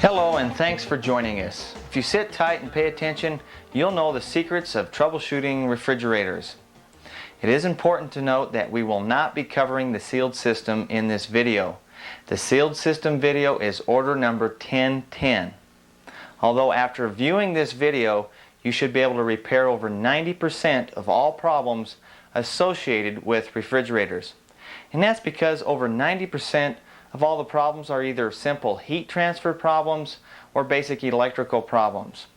Hello and thanks for joining us. If you sit tight and pay attention, you'll know the secrets of troubleshooting refrigerators. It is important to note that we will not be covering the sealed system in this video. The sealed system video is order number 1010. Although after viewing this video, you should be able to repair over 90% of all problems associated with refrigerators. And that's because over 90% of all the problems are either simple heat transfer problems or basic electrical problems.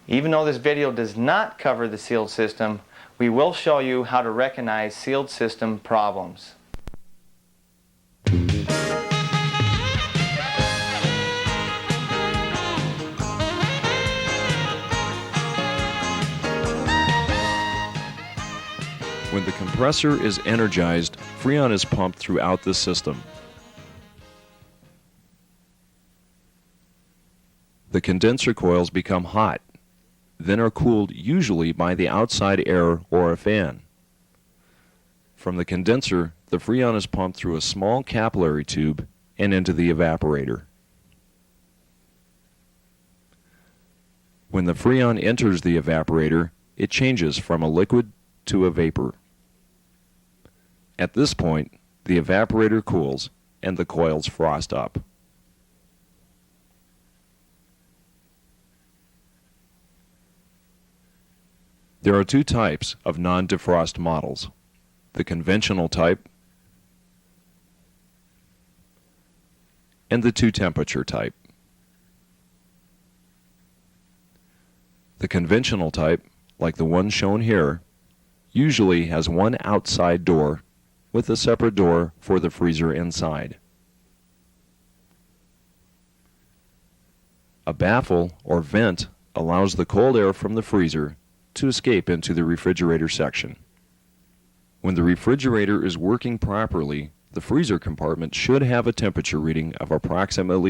Even though this video does not cover the sealed system, we will show you how to recognize sealed system problems. When the compressor is energized, Freon is pumped throughout the system. The condenser coils become hot, then are cooled usually by the outside air or a fan. From the condenser, the Freon is pumped through a small capillary tube and into the evaporator. When the Freon enters the evaporator, it changes from a liquid to a vapor. At this point, the evaporator cools and the coils frost up. There are two types of non-defrost models: the conventional type and the two-temperature type. The conventional type, like the one shown here, usually has one outside door with a separate door for the freezer inside. A baffle or vent allows the cold air from the freezer to escape into the refrigerator section. When the refrigerator is working properly, the freezer compartment should have a temperature reading of approximately